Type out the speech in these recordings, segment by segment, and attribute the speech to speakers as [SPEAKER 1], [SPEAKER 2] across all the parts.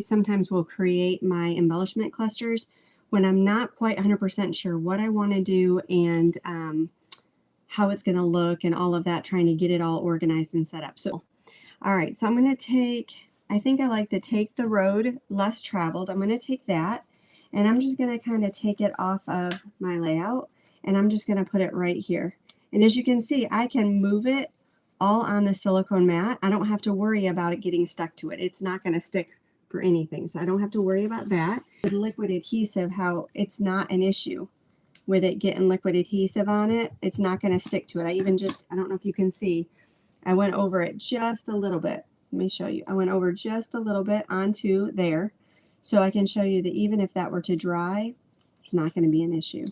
[SPEAKER 1] sometimes will create my embellishment clusters when I'm not quite 100% sure what I want to do and how it's going to look and all of that, trying to get it all organized and set up. So, all right, so I'm going to take, I think I like to take the road less traveled. I'm going to take that, and I'm just going to kind of take it off of my layout, and I'm just going to put it right here. And as you can see, I can move it all on the silicone mat. I don't have to worry about it getting stuck to it. It's not going to stick for anything, so I don't have to worry about that. With liquid adhesive, how it's not an issue with it getting liquid adhesive on it. It's not going to stick to it. I don't know if you can see, I went over it just a little bit. Let me show you. I went over just a little bit onto there, so I can show you that even if that were to dry, it's not going to be an issue.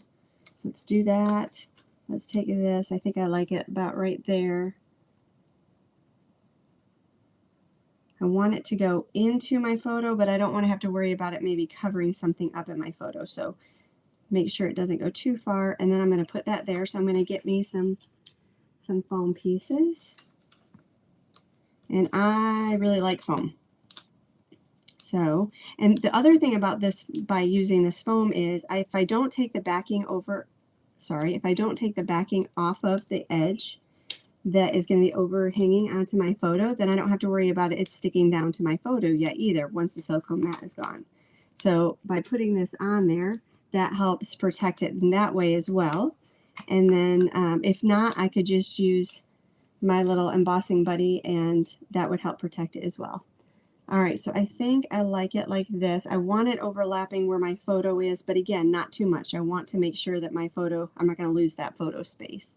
[SPEAKER 1] So let's do that. Let's take this. I think I like it about right there. I want it to go into my photo, but I don't want to have to worry about it maybe covering something up in my photo. So make sure it doesn't go too far. And then I'm going to put that there. So I'm going to get me some foam pieces. And I really like foam. So, and the other thing about this, by using this foam, is if I don't take the backing off of the edge that is going to be overhanging onto my photo, then I don't have to worry about it sticking down to my photo yet either once the silicone mat is gone. So by putting this on there, that helps protect it in that way as well. And then if not, I could just use my little embossing buddy, and that would help protect it as well. All right, so I think I like it like this. I want it overlapping where my photo is, but again, not too much. I want to make sure that my photo, I'm not going to lose that photo space.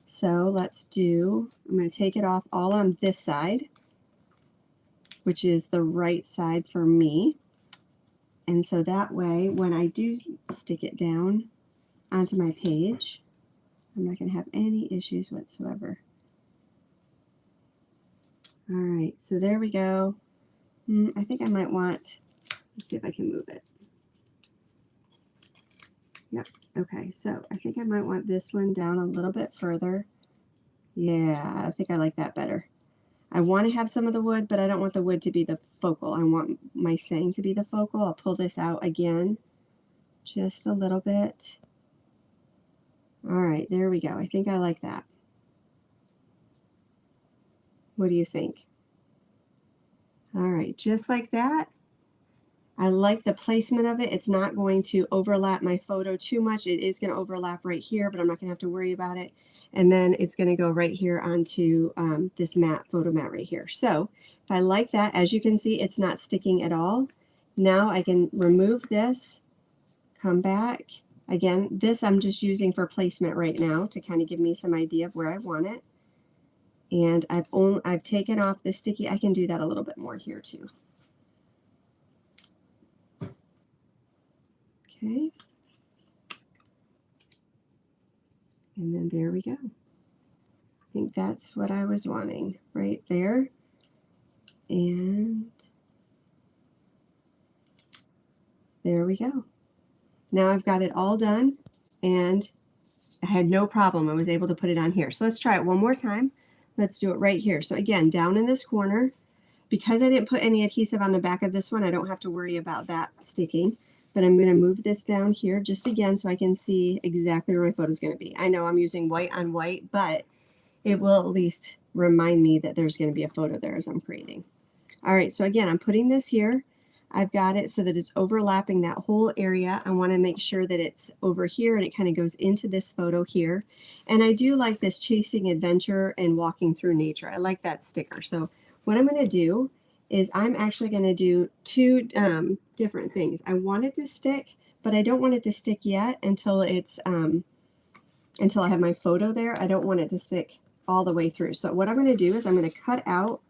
[SPEAKER 1] So let's do, I'm going to take it off all on this side, which is the right side for me. And so that way, when I do stick it down onto my page, I'm not going to have any issues whatsoever. All right, so there we go. I think I might want, let's see if I can move it. Yep, okay, so I think I might want this one down a little bit further. Yeah, I think I like that better. I want to have some of the wood, but I don't want the wood to be the focal. I want my saying to be the focal. I'll pull this out again, just a little bit. All right, there we go. I think I like that. What do you think? All right, just like that. I like the placement of it. It's not going to overlap my photo too much. It is going to overlap right here, but I'm not going to have to worry about it. And then it's going to go right here onto this mat, photo mat right here. So if I like that, as you can see, it's not sticking at all. Now I can remove this, come back. Again, this I'm just using for placement right now to kind of give me some idea of where I want it. And I've taken off the sticky. I can do that a little bit more here too. Okay. And then there we go. I think that's what I was wanting right there. And there we go. Now I've got it all done, and I had no problem. I was able to put it on here. So let's try it one more time. Let's do it right here. So again, down in this corner, because I didn't put any adhesive on the back of this one, I don't have to worry about that sticking. But I'm going to move this down here just again so I can see exactly where my photo is going to be. I know I'm using white on white, but it will at least remind me that there's going to be a photo there as I'm creating. All right, so again, I'm putting this here. I've got it so that it's overlapping that whole area. I want to make sure that it's over here and it kind of goes into this photo here. And I do like this chasing adventure and walking through nature. I like that sticker. So what I'm going to do is I'm actually going to do two different things. I want it to stick, but I don't want it to stick yet until it's until I have my photo there. I don't want it to stick all the way through. So what I'm going to do is I'm going to cut out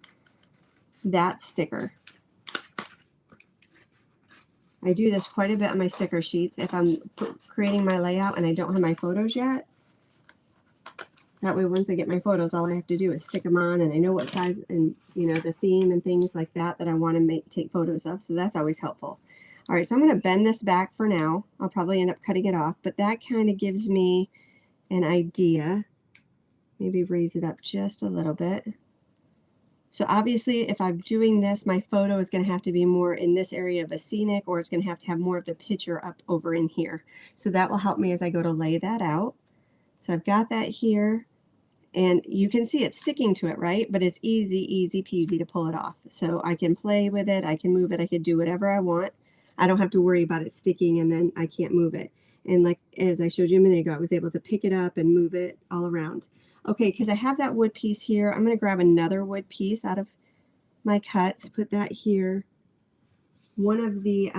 [SPEAKER 1] that sticker. I do this quite a bit on my sticker sheets if I'm creating my layout and I don't have my photos yet. That way, once I get my photos, all I have to do is stick them on, and I know what size and, you know, the theme and things like that that I want to take photos of. So that's always helpful. All right, so I'm going to bend this back for now. I'll probably end up cutting it off, but that kind of gives me an idea. Maybe raise it up just a little bit. So obviously if I'm doing this, my photo is going to have to be more in this area of a scenic, or it's going to have more of the picture up over in here. So that will help me as I go to lay that out. So I've got that here, and you can see it's sticking to it, right? But it's easy peasy to pull it off. So I can play with it, I can move it, I can do whatever I want. I don't have to worry about it sticking and then I can't move it. And like as I showed you a minute ago, I was able to pick it up and move it all around. Okay, because I have that wood piece here, I'm going to grab another wood piece out of my cuts, put that here. One of the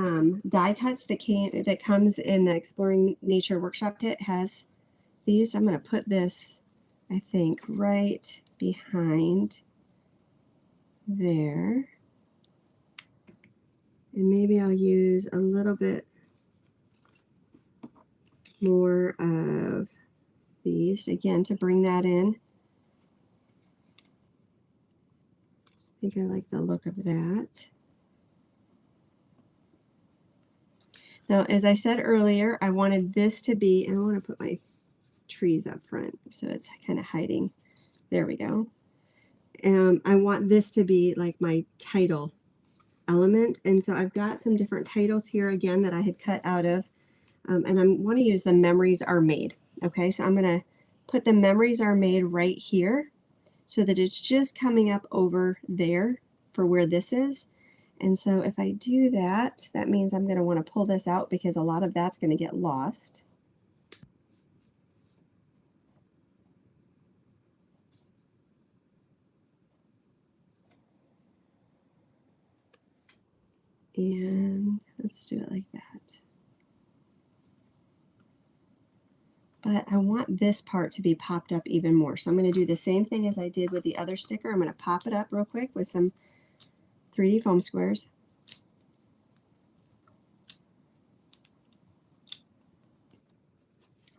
[SPEAKER 1] die cuts that comes in the Exploring Nature Workshop kit has these. I'm going to put this, I think, right behind there. And maybe I'll use a little bit more of these again to bring that in. I think I like the look of that. Now, as I said earlier, I wanted this to be, and I want to put my trees up front so it's kind of hiding. There we go. I want this to be like my title element, and so I've got some different titles here again that I had cut out of, and I want to use the Memories Are Made. Okay, so I'm going to put the Memories Are Made right here so that it's just coming up over there for where this is. And so if I do that, that means I'm going to want to pull this out because a lot of that's going to get lost. And let's do it like that. But I want this part to be popped up even more. So I'm going to do the same thing as I did with the other sticker. I'm going to pop it up real quick with some 3D foam squares.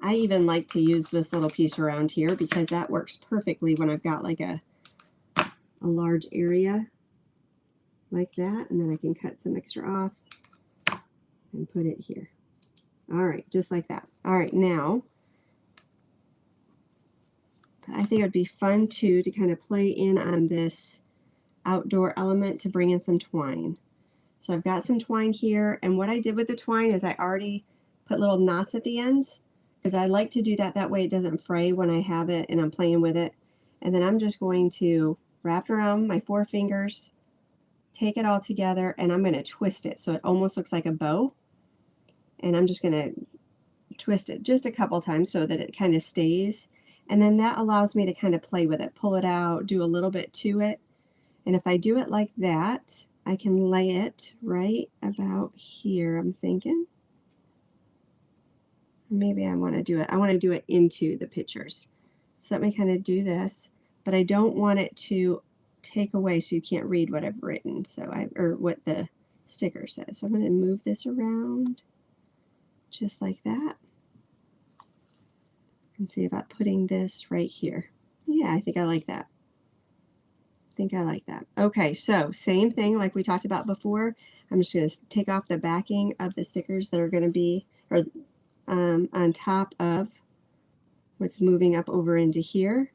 [SPEAKER 1] I even like to use this little piece around here because that works perfectly when I've got like a large area like that, and then I can cut some extra off and put it here. All right, just like that. All right, now I think it would be fun too to kind of play in on this outdoor element to bring in some twine. So I've got some twine here, and what I did with the twine is I already put little knots at the ends because I like to do that. That way it doesn't fray when I have it and I'm playing with it. And then I'm just going to wrap it around my 4 fingers, take it all together, and I'm going to twist it so it almost looks like a bow. And I'm just going to twist it just a couple times so that it kind of stays. And then that allows me to kind of play with it, pull it out, do a little bit to it. And if I do it like that, I can lay it right about here, I'm thinking. Maybe I want to do it into the pictures. So let me kind of do this, but I don't want it to take away so you can't read what I've written, or what the sticker says. So I'm going to move this around just like that and see about putting this right here. Yeah, I think I like that. Okay, so same thing like we talked about before. I'm just going to take off the backing of the stickers that are going to be on top of what's moving up over into here.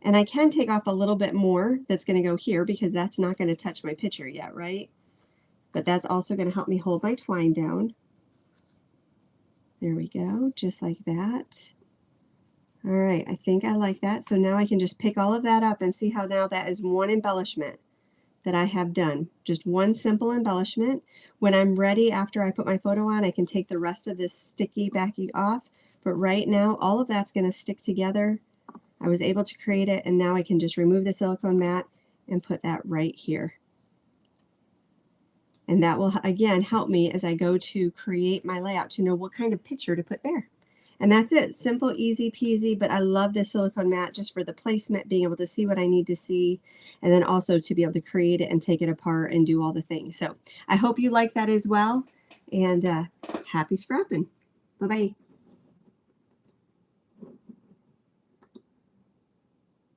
[SPEAKER 1] And I can take off a little bit more that's going to go here because that's not going to touch my picture yet, right? But that's also going to help me hold my twine down. There we go, just like that. All right, I think I like that. So now I can just pick all of that up and see how now that is one embellishment that I have done. Just one simple embellishment. When I'm ready, after I put my photo on, I can take the rest of this sticky backing off. But right now, all of that's going to stick together. I was able to create it, and now I can just remove the silicone mat and put that right here. And that will, again, help me as I go to create my layout to know what kind of picture to put there. And that's it. Simple, easy peasy, but I love this silicone mat just for the placement, being able to see what I need to see, and then also to be able to create it and take it apart and do all the things. So I hope you like that as well, and happy scrapping. Bye-bye.